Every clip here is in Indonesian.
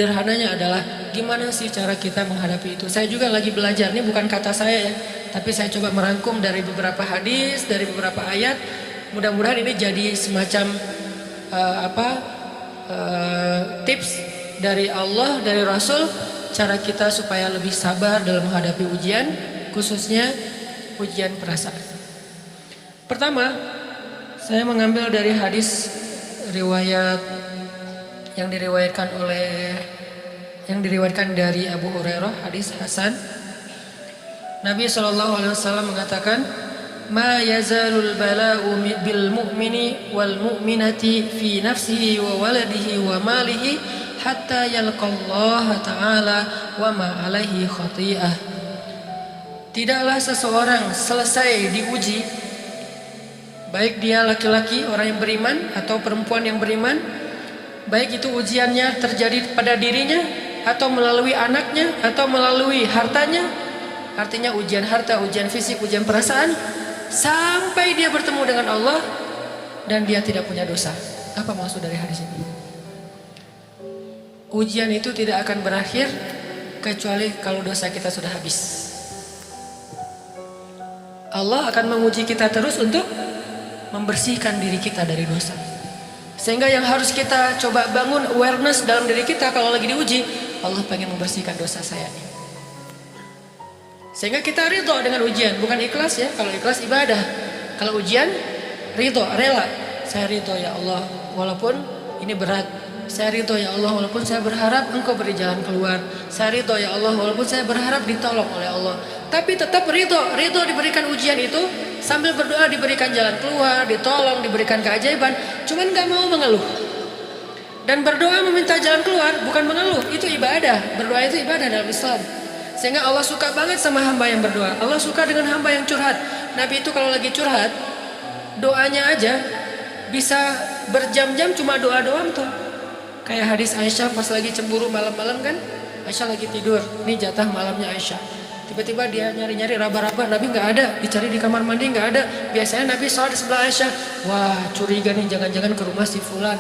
Sederhananya adalah gimana sih cara kita menghadapi itu. Saya juga lagi belajar, ini bukan kata saya ya, tapi saya coba merangkum dari beberapa hadis, dari beberapa ayat. Mudah-mudahan ini jadi semacam tips dari Allah, dari Rasul, cara kita supaya lebih sabar dalam menghadapi ujian, khususnya ujian perasaan. Pertama, saya mengambil dari hadis riwayat yang diriwayatkan dari Abu Hurairah, hadis hasan. Nabi SAW mengatakan, "Ma yazalul bala'u bil mu'mini wal mu'minati fi nafsihi wa waladihi wa malihi hatta yalqallaha ta'ala wa ma alaihi khati'ah." Tidaklah seseorang selesai diuji, baik dia laki-laki orang yang beriman atau perempuan yang beriman, baik itu ujiannya terjadi pada dirinya atau melalui anaknya atau melalui hartanya, artinya ujian harta, ujian fisik, ujian perasaan, sampai dia bertemu dengan Allah dan dia tidak punya dosa. Apa maksud dari hadis ini? Ujian itu tidak akan berakhir kecuali kalau dosa kita sudah habis. Allah akan menguji kita terus untuk membersihkan diri kita dari dosa. Sehingga yang harus kita coba bangun awareness dalam diri kita kalau lagi diuji, Allah pengen membersihkan dosa saya nih. Sehingga kita ridho dengan ujian, bukan ikhlas ya. Kalau ikhlas ibadah, kalau ujian ridho, rela. Saya ridho ya Allah, walaupun ini berat. Saya ridho ya Allah, walaupun saya berharap Engkau beri jalan keluar. Saya ridho ya Allah, walaupun saya berharap ditolong oleh Allah. Tapi tetap ridho diberikan ujian itu, sambil berdoa diberikan jalan keluar, ditolong, diberikan keajaiban. Cuman gak mau mengeluh. Dan berdoa meminta jalan keluar bukan mengeluh, itu ibadah. Berdoa itu ibadah dalam Islam. Sehingga Allah suka banget sama hamba yang berdoa. Allah suka dengan hamba yang curhat. Nabi itu kalau lagi curhat, doanya aja bisa berjam-jam cuma doa doang tuh. Kayak hadis Aisyah pas lagi cemburu malam-malam kan, Aisyah lagi tidur, ini jatah malamnya Aisyah. Tiba-tiba dia nyari-nyari raba-raba, Nabi nggak ada, dicari di kamar mandi nggak ada. Biasanya Nabi sholat di sebelah Aisyah. Wah, curiga nih, jangan-jangan ke rumah si fulan.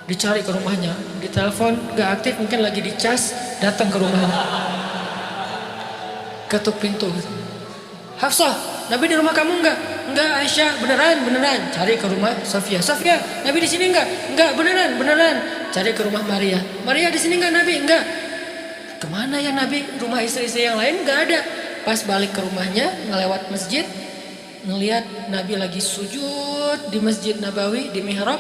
Dicari ke rumahnya, ditelepon nggak aktif, mungkin lagi dicas, datang ke rumahnya. Ketuk pintu. Hafsah, Nabi di rumah kamu enggak? Enggak Aisyah, beneran. Cari ke rumah Sofia. Sofia, Nabi di sini enggak? Enggak, beneran. Cari ke rumah Maria. Maria di sini enggak Nabi? Enggak. Kemana ya Nabi? Rumah istri-istri yang lain enggak ada. Pas balik ke rumahnya, ngelewat masjid, ngelihat Nabi lagi sujud di Masjid Nabawi, di mihrab.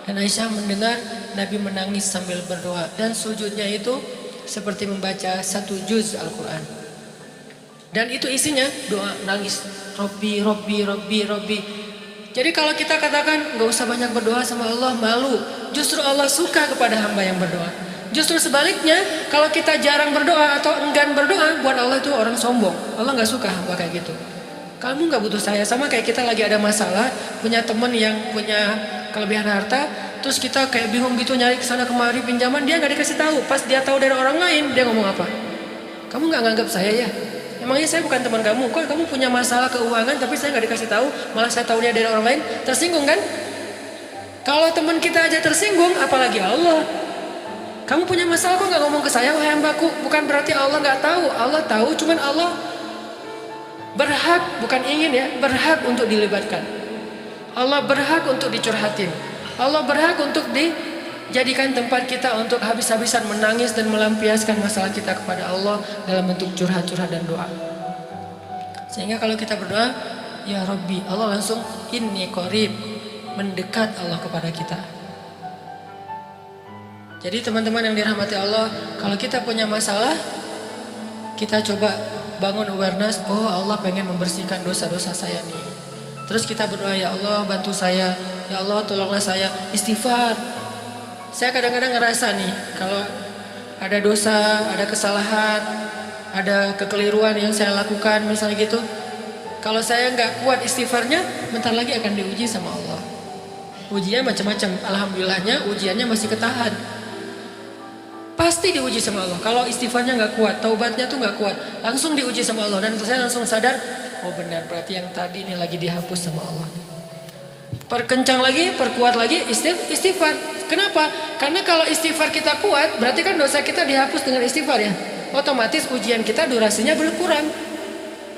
Dan Aisyah mendengar Nabi menangis sambil berdoa. Dan sujudnya itu seperti membaca satu juz Al-Quran. Dan itu isinya doa, nangis. Robbi. Jadi kalau kita katakan gak usah banyak berdoa sama Allah, malu. Justru Allah suka kepada hamba yang berdoa. Justru sebaliknya, kalau kita jarang berdoa atau enggan berdoa, buat Allah itu orang sombong. Allah gak suka hamba kayak gitu. Kamu gak butuh saya. Sama kayak kita lagi ada masalah, punya teman yang punya kelebihan harta, terus kita kayak bingung gitu nyari kesana kemari pinjaman, dia gak dikasih tahu. Pas dia tahu dari orang lain, dia ngomong apa? Kamu gak nganggap saya ya? Emangnya saya bukan teman kamu? Kok kamu punya masalah keuangan tapi saya nggak dikasih tahu, malah saya tahu dia dari orang lain? Tersinggung kan? Kalau teman kita aja tersinggung, apalagi Allah. Kamu punya masalah kok nggak ngomong ke saya, wahai hambaku? Bukan berarti Allah nggak tahu. Allah tahu, cuman Allah berhak, bukan ingin ya, berhak untuk dilibatkan. Allah berhak untuk dicurhatin. Allah berhak untuk dijadikan tempat kita untuk habis-habisan menangis dan melampiaskan masalah kita kepada Allah dalam bentuk curhat-curhat dan doa. Sehingga kalau kita berdoa, ya Rabbi, Allah langsung inni qarib, mendekat Allah kepada kita. Jadi teman-teman yang dirahmati Allah, kalau kita punya masalah, kita coba bangun awareness, oh Allah pengen membersihkan dosa-dosa saya nih. Terus kita berdoa, ya Allah bantu saya, ya Allah tolonglah saya, istighfar. Saya kadang-kadang ngerasa nih, kalau ada dosa, ada kesalahan, ada kekeliruan yang saya lakukan misalnya gitu, kalau saya nggak kuat istighfarnya, bentar lagi akan diuji sama Allah. Ujinya macam-macam, alhamdulillahnya ujiannya masih ketahan. Pasti diuji sama Allah. Kalau istighfarnya nggak kuat, taubatnya tuh nggak kuat, langsung diuji sama Allah. Dan saya langsung sadar, oh benar, berarti yang tadi ini lagi dihapus sama Allah. Perkencang lagi, perkuat lagi, istighfar. Kenapa? Karena kalau istighfar kita kuat, berarti kan dosa kita dihapus dengan istighfar ya. Otomatis ujian kita durasinya berkurang.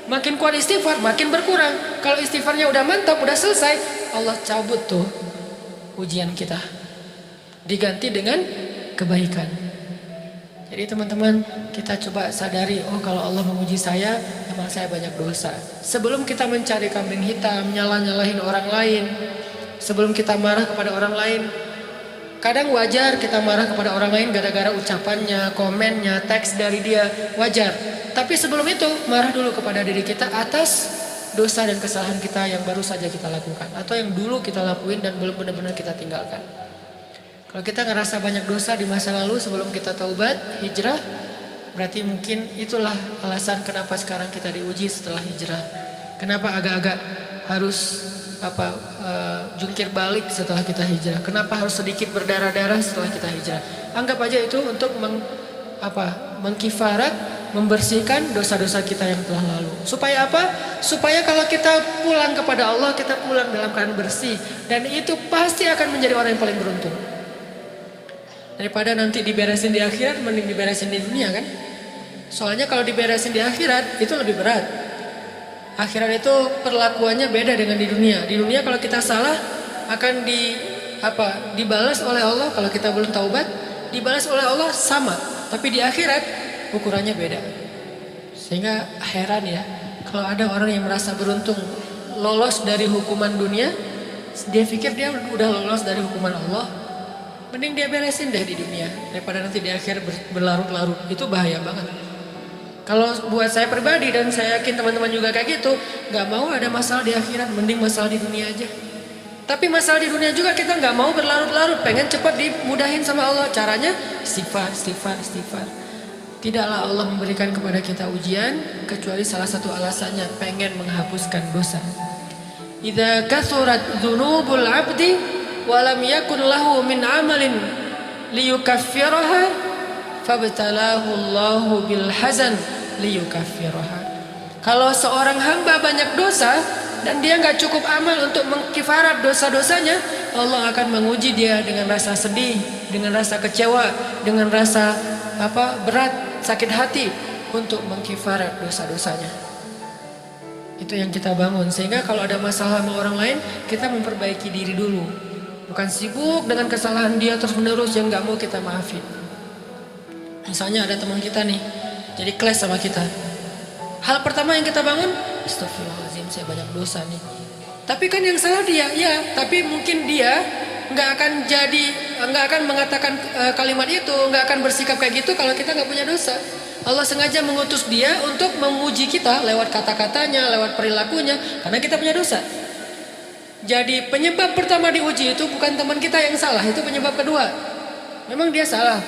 Makin kuat istighfar, makin berkurang. Kalau istighfarnya udah mantap, udah selesai, Allah cabut tuh ujian kita. Diganti dengan kebaikan. Jadi teman-teman, kita coba sadari, oh kalau Allah menguji saya, memang saya banyak dosa. Sebelum kita mencari kambing hitam, nyalahin orang lain, sebelum kita marah kepada orang lain, kadang wajar kita marah kepada orang lain gara-gara ucapannya, komennya, teks dari dia, wajar. Tapi sebelum itu, marah dulu kepada diri kita atas dosa dan kesalahan kita yang baru saja kita lakukan, atau yang dulu kita lakuin dan belum benar-benar kita tinggalkan. Kalau kita ngerasa banyak dosa di masa lalu sebelum kita taubat, hijrah, berarti mungkin itulah alasan kenapa sekarang kita diuji setelah hijrah. Kenapa agak-agak harus jungkir balik setelah kita hijrah? Kenapa harus sedikit berdarah-darah setelah kita hijrah? Anggap aja itu untuk mengkifarat, membersihkan dosa-dosa kita yang telah lalu. Supaya apa? Supaya kalau kita pulang kepada Allah, kita pulang dalam keadaan bersih, dan itu pasti akan menjadi orang yang paling beruntung. Daripada nanti diberesin di akhirat, mending diberesin di dunia kan? Soalnya kalau diberesin di akhirat itu lebih berat. Akhirat itu perlakuannya beda dengan di dunia. Di dunia kalau kita salah akan dibalas oleh Allah. Kalau kita belum taubat, dibalas oleh Allah sama. Tapi di akhirat ukurannya beda. Sehingga heran ya, kalau ada orang yang merasa beruntung lolos dari hukuman dunia, dia pikir dia udah lolos dari hukuman Allah, mending dia beresin deh di dunia daripada nanti di akhir berlarut-larut. Itu bahaya banget. Kalau buat saya pribadi, dan saya yakin teman-teman juga kayak gitu, gak mau ada masalah di akhirat, mending masalah di dunia aja. Tapi masalah di dunia juga kita gak mau berlarut-larut, pengen cepat dimudahin sama Allah. Caranya istighfar. Tidaklah Allah memberikan kepada kita ujian kecuali salah satu alasannya pengen menghapuskan dosa. Idza kathurat dzunubul 'abdi wa lam yakun lahu min 'amalin liyukaffiraha fabtalahu Allahu bil hazan liyukaffiraha. Kalau seorang hamba banyak dosa dan dia nggak cukup amal untuk mengkifarat dosa-dosanya, Allah akan menguji dia dengan rasa sedih, dengan rasa kecewa, dengan rasa berat, sakit hati untuk mengkifarat dosa-dosanya. Itu yang kita bangun, sehingga kalau ada masalah sama orang lain, kita memperbaiki diri dulu, bukan sibuk dengan kesalahan dia terus menerus yang nggak mau kita maafin. Misalnya ada teman kita nih, jadi clash sama kita. Hal pertama yang kita bangun, astagfirullahaladzim, saya banyak dosa nih. Tapi kan yang salah dia, ya. Tapi mungkin dia nggak akan mengatakan kalimat itu, nggak akan bersikap kayak gitu kalau kita nggak punya dosa. Allah sengaja mengutus dia untuk menguji kita lewat kata-katanya, lewat perilakunya, karena kita punya dosa. Jadi penyebab pertama diuji itu bukan teman kita yang salah, itu penyebab kedua. Memang dia salah.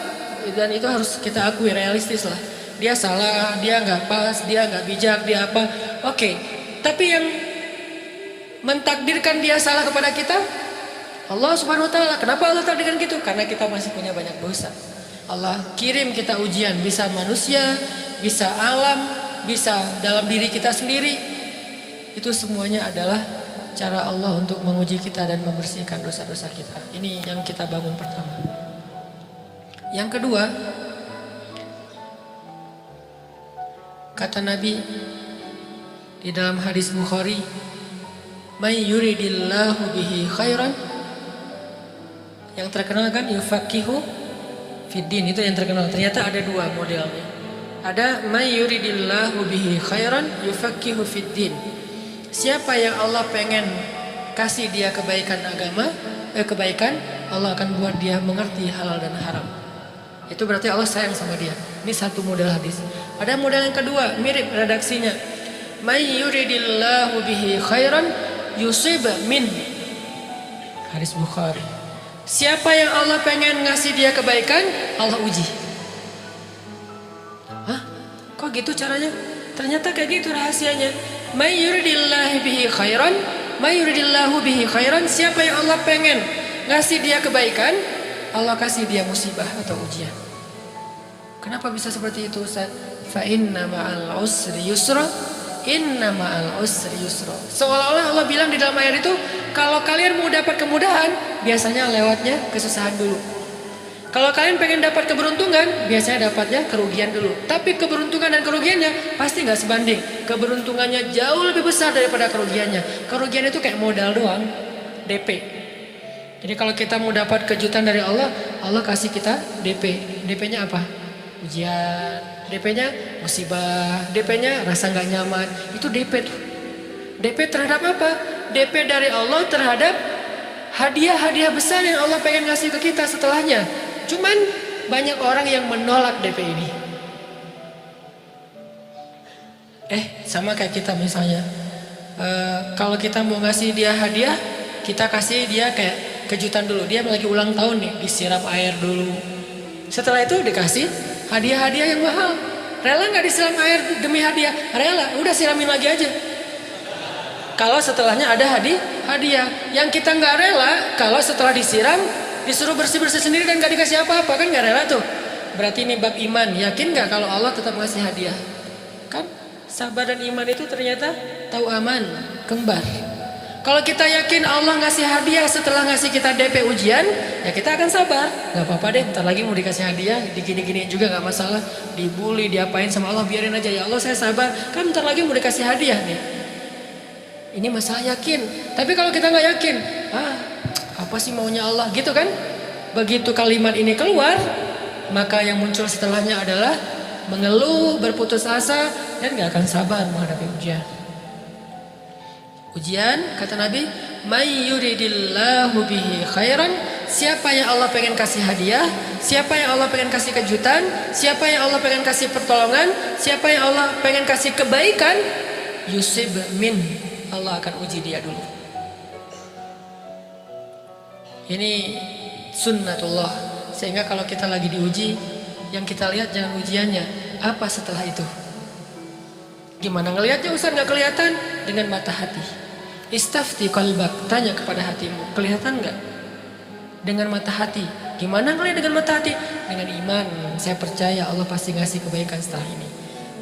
Dan itu harus kita akui, realistis lah. Dia salah, dia nggak pas, dia nggak bijak, dia apa. Oke. Tapi yang mentakdirkan dia salah kepada kita, Allah Subhanahu Wa Taala. Kenapa Allah takdirkan gitu? Karena kita masih punya banyak dosa. Allah kirim kita ujian, bisa manusia, bisa alam, bisa dalam diri kita sendiri. Itu semuanya adalah cara Allah untuk menguji kita dan membersihkan dosa-dosa kita. Ini yang kita bangun pertama. Yang kedua, kata Nabi di dalam hadis Bukhari, "May yuridillahu bihi khairan." Yang terkenal kan yufaqihu fiddin, itu yang terkenal. Ternyata ada dua modelnya. Ada may yuridillahu bihi khairan yufaqihu fiddin. Siapa yang Allah pengen kasih dia kebaikan agama, kebaikan, Allah akan buat dia mengerti halal dan haram. Itu berarti Allah sayang sama dia. Ini satu model hadis. Ada model yang kedua, mirip redaksinya. May yuridillahu bihi khairan yusib min. Hadis Bukhari. Siapa yang Allah pengen ngasih dia kebaikan, Allah uji. Hah? Kok gitu caranya? Ternyata kayak gitu rahasianya. May yuridillahu bihi khairan, may yuridillahu bihi khairan. Siapa yang Allah pengen ngasih dia kebaikan, Allah kasih dia musibah atau ujian. Kenapa bisa seperti itu, Ustaz? Fa inna ma'al usri yusra, Inna ma'al usri yusra. Seolah-olah Allah bilang di dalam ayat itu, kalau kalian mau dapat kemudahan, biasanya lewatnya kesusahan dulu. Kalau kalian pengen dapat keberuntungan, biasanya dapatnya kerugian dulu. Tapi keberuntungan dan kerugiannya pasti nggak sebanding. Keberuntungannya jauh lebih besar daripada kerugiannya. Kerugian itu kayak modal doang, DP. Jadi kalau kita mau dapat kejutan dari Allah, Allah kasih kita DP. DP-nya apa? Ujian. DP-nya musibah. DP-nya rasa nggak nyaman. Itu DP tuh. DP terhadap apa? DP dari Allah terhadap hadiah-hadiah besar yang Allah pengen ngasih ke kita setelahnya. Cuman banyak orang yang menolak DP ini. Sama kayak kita misalnya. Kalau kita mau ngasih dia hadiah, kita kasih dia kayak kejutan dulu. Dia lagi ulang tahun nih, disiram air dulu. Setelah itu dikasih hadiah-hadiah yang mahal. Rela nggak disiram air demi hadiah? Rela, udah siramin lagi aja. Kalau setelahnya ada hadiah. Yang kita nggak rela, kalau setelah disiram disuruh bersih-bersih sendiri dan gak dikasih apa-apa, kan gak rela tuh. Berarti ini bab iman. Yakin gak kalau Allah tetap ngasih hadiah? Kan sabar dan iman itu ternyata tahu aman, kembar. Kalau kita yakin Allah ngasih hadiah setelah ngasih kita DP ujian, ya kita akan sabar. Gak apa-apa deh, ntar lagi mau dikasih hadiah, digini-gini juga gak masalah. Dibully, diapain sama Allah, biarin aja. Ya Allah saya sabar, kan ntar lagi mau dikasih hadiah nih. Ini masalah yakin. Tapi kalau kita gak yakin, apa sih maunya Allah gitu kan? Begitu kalimat ini keluar, maka yang muncul setelahnya adalah mengeluh, berputus asa, dan gak akan sabar menghadapi ujian. Ujian, kata Nabi, may yuridillahu bihi khairan, siapa yang Allah pengen kasih hadiah, siapa yang Allah pengen kasih kejutan, siapa yang Allah pengen kasih pertolongan, siapa yang Allah pengen kasih kebaikan, yusib min, Allah akan uji dia dulu. Ini sunnatullah. Sehingga kalau kita lagi diuji, yang kita lihat jangan ujiannya, apa setelah itu. Gimana ngelihatnya Ustaz? Gak kelihatan. Dengan mata hati. Istafti qalbak, tanya kepada hatimu, kelihatan gak? Dengan mata hati. Gimana ngelihat dengan mata hati? Dengan iman. Saya percaya Allah pasti ngasih kebaikan setelah ini.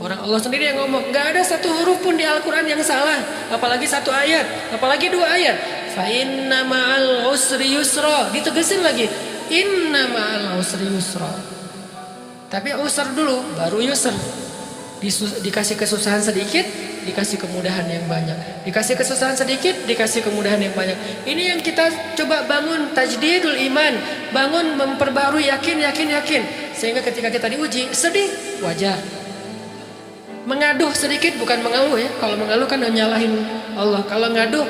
Orang Allah sendiri yang ngomong, gak ada satu huruf pun di Al-Quran yang salah. Apalagi satu ayat, apalagi dua ayat. Fa inna ma'al usri yusra. Ditegesin lagi, inna ma'al usri yusra. Tapi usr dulu, baru yusr. Dikasih kesusahan sedikit, dikasih kemudahan yang banyak. Dikasih kesusahan sedikit, dikasih kemudahan yang banyak. Ini yang kita coba bangun, tajdidul iman. Bangun memperbarui yakin. Sehingga ketika kita diuji, sedih, wajar. Mengaduh sedikit, bukan mengeluh ya. Kalau mengeluh kan nyalahin Allah. Kalau ngaduh,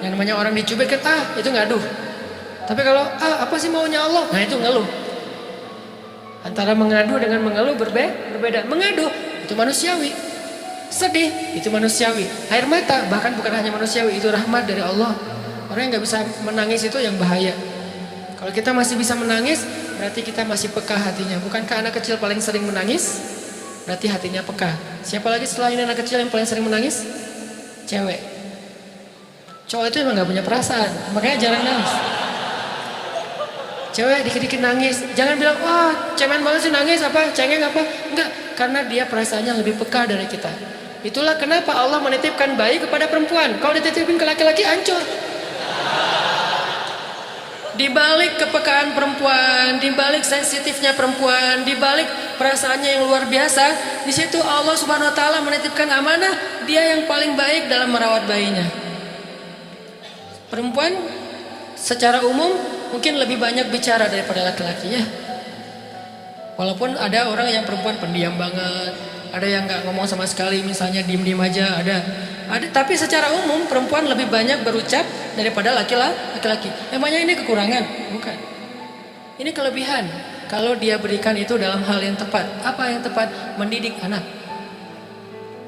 yang namanya orang dicubit kan, itu ngaduh. Tapi kalau apa sih maunya Allah? Nah itu ngeluh. Antara mengadu dengan mengeluh berbeda. Mengaduh itu manusiawi. Sedih itu manusiawi. Air mata bahkan bukan hanya manusiawi, itu rahmat dari Allah. Orang yang nggak bisa menangis itu yang bahaya. Kalau kita masih bisa menangis, berarti kita masih peka hatinya. Bukankah anak kecil paling sering menangis? Berarti hatinya peka. Siapa lagi selain anak kecil yang paling sering menangis? Cewek. Cowok itu emang gak punya perasaan, makanya jarang nangis. Cewek dikit-dikit nangis, jangan bilang, wah cemen banget sih nangis, apa cengeng apa. Enggak, karena dia perasaannya lebih peka dari kita. Itulah kenapa Allah menitipkan bayi kepada perempuan. Kalau dititipin ke laki-laki hancur. Di balik kepekaan perempuan, di balik sensitifnya perempuan, di balik perasaannya yang luar biasa, di situ Allah Subhanahu wa taala menitipkan amanah, dia yang paling baik dalam merawat bayinya. Perempuan secara umum mungkin lebih banyak bicara daripada laki-laki ya. Walaupun ada orang yang perempuan pendiam banget, ada yang nggak ngomong sama sekali, misalnya diem-diem aja, ada. Tapi secara umum perempuan lebih banyak berucap daripada laki-laki. Emangnya ini kekurangan? Bukan. Ini kelebihan. Kalau dia berikan itu dalam hal yang tepat. Apa yang tepat? Mendidik anak.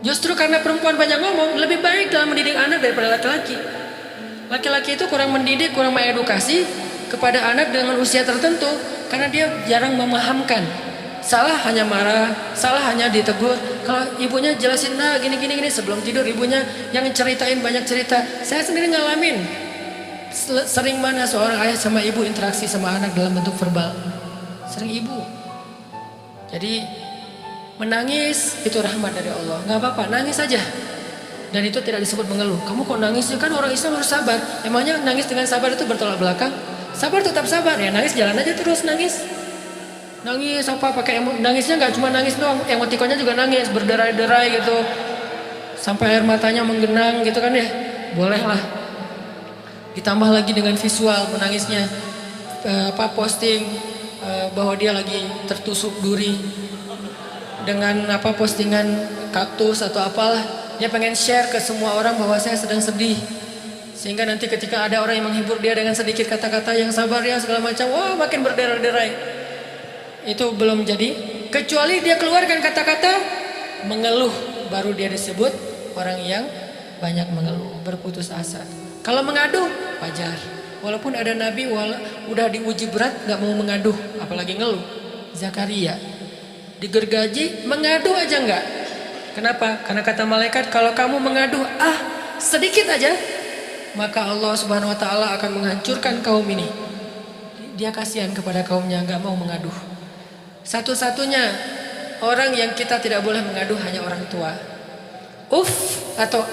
Justru karena perempuan banyak ngomong, lebih baik dalam mendidik anak daripada laki-laki. Laki-laki itu kurang mendidik, kurang mengedukasi kepada anak dengan usia tertentu karena dia jarang memahamkan. Salah hanya marah, salah hanya ditegur. Kalau ibunya jelasin, nah gini sebelum tidur ibunya yang ceritain banyak cerita. Saya sendiri ngalamin. Sering mana seorang ayah sama ibu interaksi sama anak dalam bentuk verbal. Sering ibu. Jadi menangis itu rahmat dari Allah. Gak apa-apa, nangis aja. Dan itu tidak disebut mengeluh. Kamu kok nangis sih? Kan orang Islam harus sabar. Emangnya nangis dengan sabar itu bertolak belakang? Sabar tetap sabar ya, nangis jalan aja terus nangis. Nangis apa pakai nangisnya nggak cuma nangis doang, emotikonnya juga nangis, berderai-derai gitu. Sampai air matanya menggenang gitu kan ya. Boleh lah. Ditambah lagi dengan visual menangisnya. Posting bahwa dia lagi tertusuk duri dengan postingan kaktus atau apalah, dia pengen share ke semua orang bahwa saya sedang sedih, sehingga nanti ketika ada orang yang menghibur dia dengan sedikit kata-kata yang sabar ya segala macam, wah makin berderai-derai. Itu belum jadi, kecuali dia keluarkan kata-kata mengeluh, baru dia disebut orang yang banyak mengeluh, berputus asa. Kalau mengadu wajar. Walaupun ada nabi udah diuji berat gak mau mengaduh, apalagi ngeluh. Zakaria digergaji mengadu aja enggak. Kenapa? Karena kata malaikat, kalau kamu mengaduh sedikit aja, maka Allah Subhanahu wa taala akan menghancurkan kaum ini. Dia kasihan kepada kaumnya, enggak mau mengaduh. Satu-satunya orang yang kita tidak boleh mengaduh hanya orang tua. Atau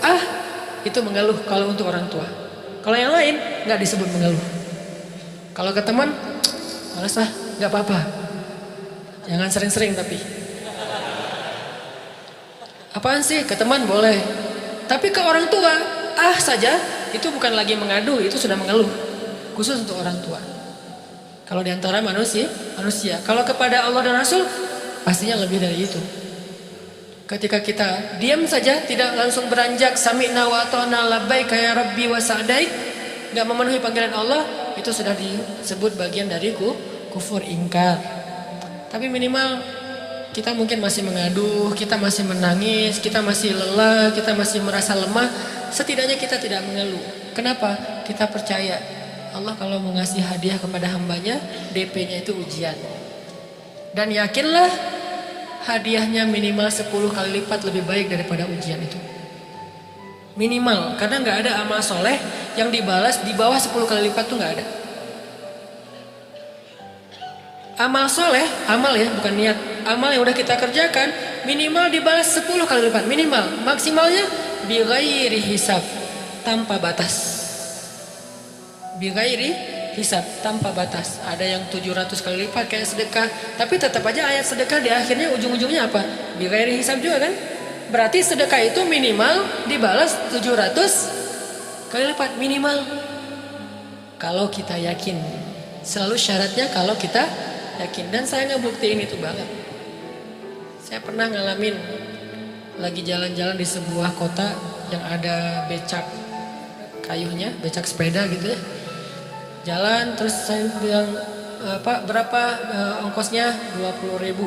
itu mengeluh kalau untuk orang tua. Kalau yang lain nggak disebut mengeluh. Kalau ke teman, malas nggak apa-apa. Jangan sering-sering tapi. Apaan sih? Ke teman boleh. Tapi ke orang tua, saja itu bukan lagi mengadu, itu sudah mengeluh. Khusus untuk orang tua. Kalau diantara manusia. Kalau kepada Allah dan Rasul, pastinya lebih dari itu. Ketika kita diam saja, tidak langsung beranjak sami'na wa ata'na labbaika ya rabbi wa sa'daik, enggak memenuhi panggilan Allah, itu sudah disebut bagian dari kufur ingkar. Tapi minimal kita mungkin masih mengaduh, kita masih menangis, kita masih lelah, kita masih merasa lemah, setidaknya kita tidak mengeluh. Kenapa? Kita percaya Allah kalau mau ngasih hadiah kepada hambanya, DP-nya itu ujian. Dan yakinlah hadiahnya minimal 10 kali lipat lebih baik daripada ujian itu. Minimal, karena nggak ada amal soleh yang dibalas di bawah 10 kali lipat tuh nggak ada. Amal soleh, amal ya bukan niat, amal yang udah kita kerjakan minimal dibalas 10 kali lipat, minimal. Maksimalnya bi ghairi hisab, tanpa batas. Bi ghairi hisab, tanpa batas. Ada yang 700 kali lipat kayak sedekah, tapi tetap aja ayat sedekah di akhirnya ujung-ujungnya apa? Bi ghairi hisab juga kan? Berarti sedekah itu minimal dibalas 700 kali lipat minimal. Kalau kita yakin. Selalu syaratnya kalau kita yakin. Dan saya ngebuktiin itu banget. Saya pernah ngalamin lagi jalan-jalan di sebuah kota yang ada becak kayunya, becak sepeda gitu ya. Jalan terus saya bilang, Pak berapa ongkosnya? 20.000.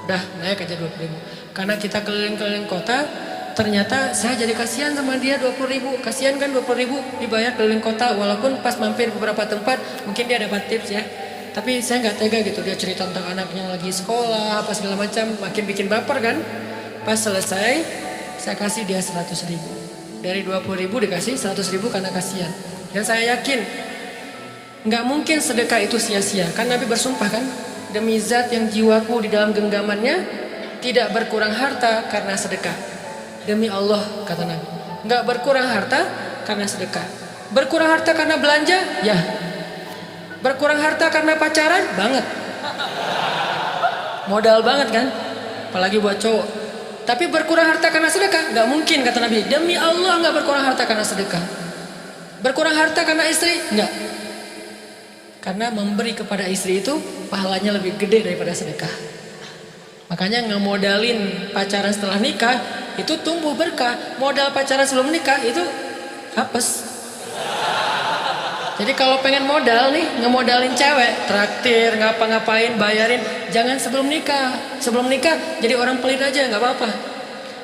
Udah naik aja 20.000. Karena kita keliling-keliling kota, ternyata saya jadi kasihan sama dia 20.000. Kasihan kan 20.000 dibayar keliling kota, walaupun pas mampir beberapa tempat mungkin dia dapat tips ya. Tapi saya nggak tega gitu, dia cerita tentang anaknya lagi sekolah apa segala macam, makin bikin baper kan. Pas selesai saya kasih dia 100.000. Dari 20.000 dikasih 100.000 karena kasihan. Dan saya yakin nggak mungkin sedekah itu sia-sia. Kan Nabi bersumpah kan, demi zat yang jiwaku di dalam genggamannya, tidak berkurang harta karena sedekah. Demi Allah kata Nabi, nggak berkurang harta karena sedekah. Berkurang harta karena belanja? Ya. Berkurang harta karena pacaran? Banget. Modal banget kan? Apalagi buat cowok. Tapi berkurang harta karena sedekah? Nggak mungkin kata Nabi. Demi Allah nggak berkurang harta karena sedekah. Berkurang harta karena istri? Nggak. Karena memberi kepada istri itu pahalanya lebih gede daripada sedekah. Makanya ngemodalin pacaran setelah nikah itu tumbuh berkah. Modal pacaran sebelum nikah itu hapes. Jadi kalau pengen modal nih, ngemodalin cewek, traktir, ngapa-ngapain, bayarin, jangan sebelum nikah. Sebelum nikah jadi orang pelit aja, nggak apa-apa.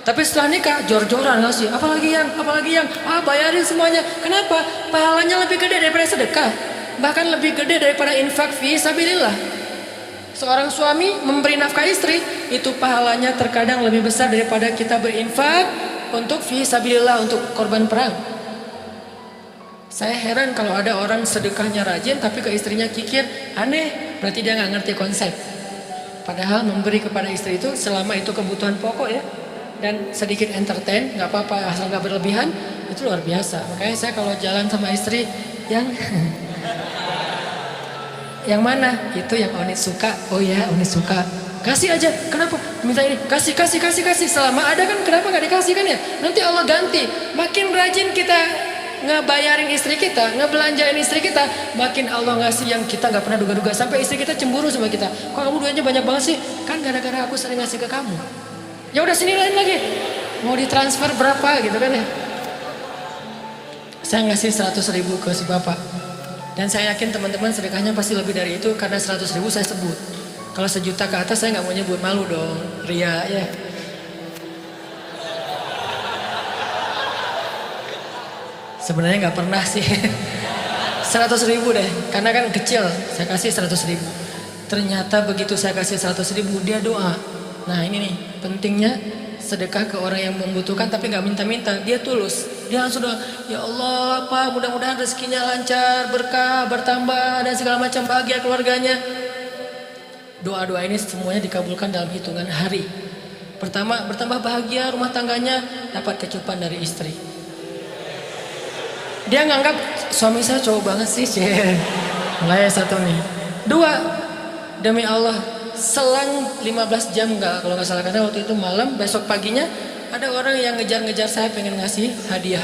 Tapi setelah nikah jor-joran ngasih, apalagi yang, bayarin semuanya. Kenapa? Pahalanya lebih gede daripada sedekah. Bahkan lebih gede daripada infak fi sabilillah. Seorang suami memberi nafkah istri, itu pahalanya terkadang lebih besar daripada kita berinfak untuk fi sabilillah, untuk korban perang. Saya heran kalau ada orang sedekahnya rajin tapi ke istrinya kikir, aneh, berarti dia nggak ngerti konsep. Padahal memberi kepada istri itu selama itu kebutuhan pokok ya, dan sedikit entertain, nggak apa-apa asal nggak berlebihan, itu luar biasa. Makanya saya kalau jalan sama istri yang yang mana itu yang Oni suka, oh ya Oni suka, kasih aja, kenapa minta ini, kasih selama ada kan, kenapa nggak dikasih kan ya, nanti Allah ganti. Makin rajin kita ngebayarin istri kita, ngebelanjain istri kita, makin Allah ngasih yang kita nggak pernah duga-duga, sampai istri kita cemburu sama kita. Kok kamu duitnya banyak banget sih? Kan gara-gara aku sering ngasih ke kamu. Ya udah sini lain lagi, mau ditransfer berapa gitu kan ya. Saya ngasih 100.000 ke si bapak, dan saya yakin teman-teman sedekahnya pasti lebih dari itu, karena 100.000 saya sebut. Kalau 1 juta ke atas saya nggak mau nyebut, malu dong, ria ya. Sebenarnya nggak pernah sih. 100.000 deh, karena kan kecil, saya kasih 100.000. Ternyata begitu saya kasih 100.000, dia doa. Nah ini nih pentingnya sedekah ke orang yang membutuhkan tapi nggak minta-minta, dia tulus. Dia langsung doa, ya Allah Pak, mudah-mudahan rezekinya lancar, berkah, bertambah dan segala macam, bahagia keluarganya. Doa-doa ini semuanya dikabulkan dalam hitungan hari. Pertama, bertambah bahagia rumah tangganya, dapat kecupan dari istri. Dia nganggap suami saya cowok banget sih, mulai satu nih. 2, demi Allah, selang 15 jam kalau nggak salah, karena waktu itu malam, besok paginya ada orang yang ngejar-ngejar saya pengen ngasih hadiah.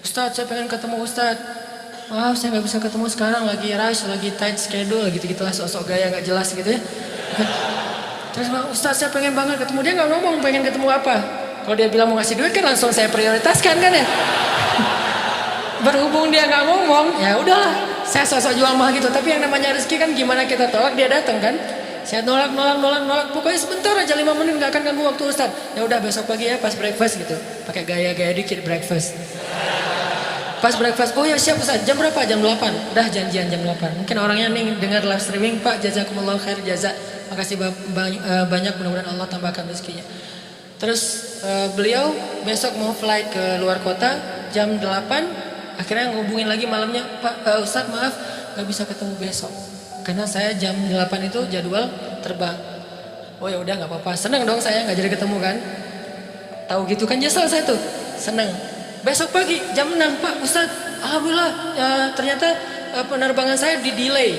Ustadz, saya pengen ketemu Ustadz. Maaf, saya nggak bisa ketemu sekarang, lagi rush, lagi tight schedule, gitu-gitulah, sosok gaya nggak jelas gitu ya. Terus Ustadz, saya pengen banget ketemu. Dia nggak ngomong pengen ketemu apa. Kalau dia bilang mau ngasih duit kan langsung saya prioritaskan kan ya. Berhubung dia nggak ngomong, ya udahlah, saya sosok jual mahal gitu. Tapi yang namanya rezeki kan gimana kita tolak, dia datang kan. Saya nolak. Pokoknya sebentar aja, 5 menit nggak akan ganggu waktu Ustaz. Ya udah besok pagi ya pas breakfast gitu. Pakai gaya-gaya dikit breakfast. Pas breakfast, oh ya siap Ustaz. Jam berapa? Jam 8. Udah janjian jam 8. Mungkin orangnya nih dengar live streaming, Pak jazakumullah khair jaza. Makasih banyak, mudah-mudahan Allah tambahkan rezekinya. Terus beliau besok mau flight ke luar kota jam 8. Akhirnya ngubungin lagi malamnya, Pak Ustaz maaf nggak bisa ketemu besok. Karena saya jam 8 itu jadwal terbang. Oh ya udah nggak apa-apa. Seneng dong saya nggak jadi ketemu kan. Tahu gitu kan nyesel saya tuh. Seneng. Besok pagi jam 6 Pak Ustaz. Alhamdulillah ya, ternyata penerbangan saya di delay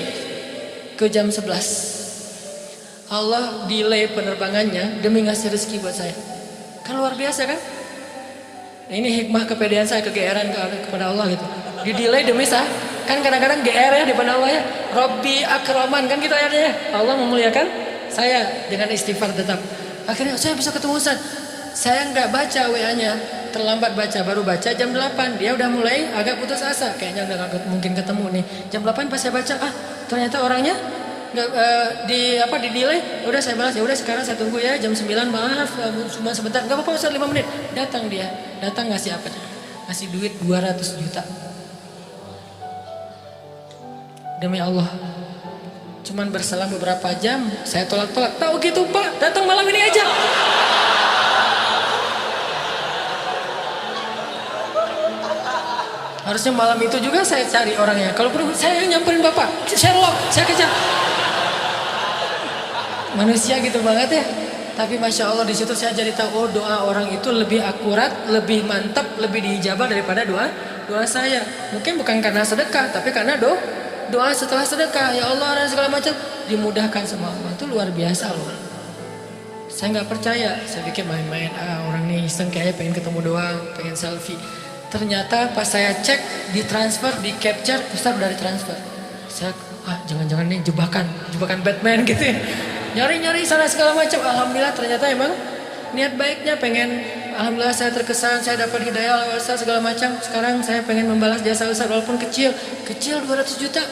ke jam 11. Allah delay penerbangannya demi ngasih rezeki buat saya. Kan luar biasa kan? Nah, ini hikmah kepedean saya, kegeeran kepada Allah gitu. Di delay demi saya. Kan kadang-kadang GR ya di depan Allah ya. Robbi akraman kan gitu ayatnya. Allah memuliakan saya dengan istighfar tetap. Akhirnya saya bisa ketemu Ustaz. Saya nggak baca WA-nya, terlambat baca, baru baca jam 8. Dia udah mulai agak putus asa, kayaknya udah gak mungkin ketemu nih. Jam 8 pas saya baca, ternyata orangnya nggak di delay. Udah saya balas, ya udah sekarang saya tunggu ya jam 9, maaf cuma sebentar. Nggak apa-apa Ustaz, 5 menit. Datang dia, datang ngasih apa? Ngasih duit 200 juta. Demi Allah, cuman berselang beberapa jam saya tolak-tolak. Tahu gitu Pak, datang malam ini aja. Harusnya malam itu juga saya cari orangnya. Kalau perlu saya nyamperin Bapak, Sherlock, saya kejar. Manusia gitu banget ya. Tapi Masya Allah di situ saya jadi tahu, oh doa orang itu lebih akurat, lebih mantap, lebih diijabah daripada doa saya. Mungkin bukan karena sedekah, tapi karena doa setelah sedekah, ya Allah dan segala macam dimudahkan sama Allah. Itu luar biasa loh. Saya nggak percaya, saya pikir main-main, orang nih iseng kayaknya pengen ketemu doang, pengen selfie. Ternyata pas saya cek, di transfer, di capture, Ustaz udah ditransfer. Saya, jangan-jangan nih jebakan Batman gitu ya. Nyari-nyari sana segala macam. Alhamdulillah ternyata emang niat baiknya pengen, alhamdulillah saya terkesan, saya dapat hidayah oleh Ustaz segala macam. Sekarang saya pengen membalas jasa Ustaz walaupun kecil 200 juta.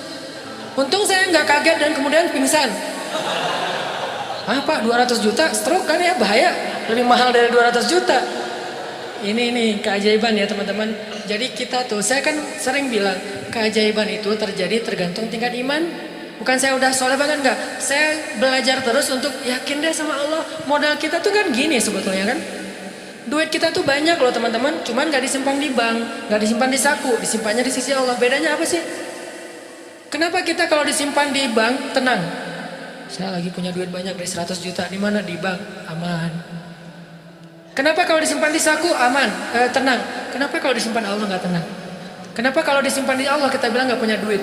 Untung saya nggak kaget dan kemudian pingsan. Pak 200 juta stroke kan ya, bahaya, lebih mahal dari 200 juta. Ini keajaiban ya teman-teman. Jadi kita tuh, saya kan sering bilang keajaiban itu terjadi tergantung tingkat iman. Bukan saya udah soleh banget, enggak. Saya belajar terus untuk yakin deh sama Allah. Modal kita tuh kan gini sebetulnya kan. Duit kita tuh banyak loh teman-teman, cuman gak disimpan di bank, gak disimpan di saku, disimpannya di sisi Allah. Bedanya apa sih? Kenapa kita kalau disimpan di bank tenang? Saya lagi punya duit banyak dari 100 juta, di mana? Di bank, aman. Kenapa kalau disimpan di saku aman, tenang? Kenapa kalau disimpan Allah nggak tenang? Kenapa kalau disimpan di Allah kita bilang nggak punya duit?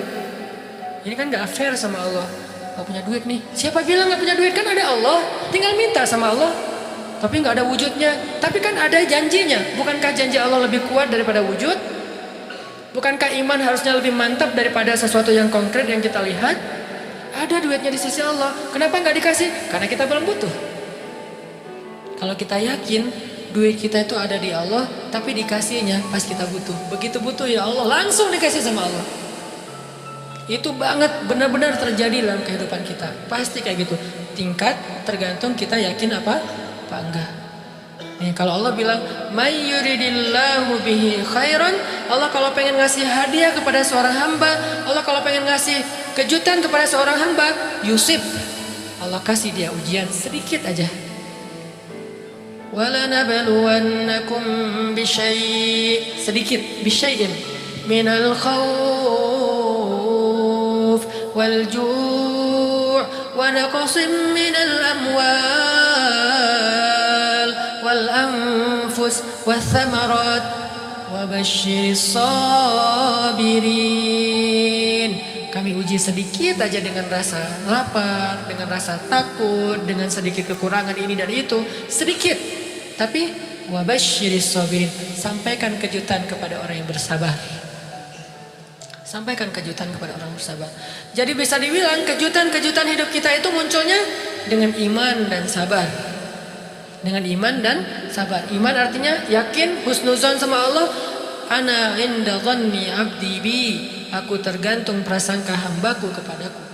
Ini kan nggak fair sama Allah. Nggak punya duit nih. Siapa bilang nggak punya duit? Kan ada Allah. Tinggal minta sama Allah. Tapi nggak ada wujudnya. Tapi kan ada janjinya. Bukankah janji Allah lebih kuat daripada wujud? Bukankah iman harusnya lebih mantap daripada sesuatu yang konkret yang kita lihat? Ada duitnya di sisi Allah. Kenapa nggak dikasih? Karena kita belum butuh. Kalau kita yakin duit kita itu ada di Allah, tapi dikasihnya pas kita butuh. Begitu butuh ya Allah, langsung dikasih sama Allah. Itu banget benar-benar terjadi dalam kehidupan kita. Pasti kayak gitu. Tingkat tergantung kita yakin apa enggak. Nih, kalau Allah bilang may yuridillahu bihi khairan, Allah kalau pengen ngasih hadiah kepada seorang hamba, Allah kalau pengen ngasih kejutan kepada seorang hamba, yusib, Allah kasih dia ujian sedikit aja. وَلَنَبْلُوَنَّكُمْ بِشَيْءٍ sedikit بِشَيْءٍ مِنَ الْخَوْفِ وَالْجُوعِ وَنَقْصٍ مِنَ الْأَمْوَالِ وَالْأَنْفُسِ وَالثَّمَرَاتِ وَبَشِّرِ الصَّابِرِينَ. Kami uji sedikit aja dengan rasa lapar, dengan rasa takut, dengan sedikit kekurangan ini dan itu, sedikit. Tapi wabasyiris sabirin, sampaikan kejutan kepada orang yang bersabar. Sampaikan kejutan kepada orang bersabar. Jadi bisa dibilang kejutan-kejutan hidup kita itu munculnya dengan iman dan sabar. Dengan iman dan sabar. Iman artinya yakin, husnuzon sama Allah. Ana inda dhanni abdi bi. Aku tergantung prasangka hambaku kepadaku.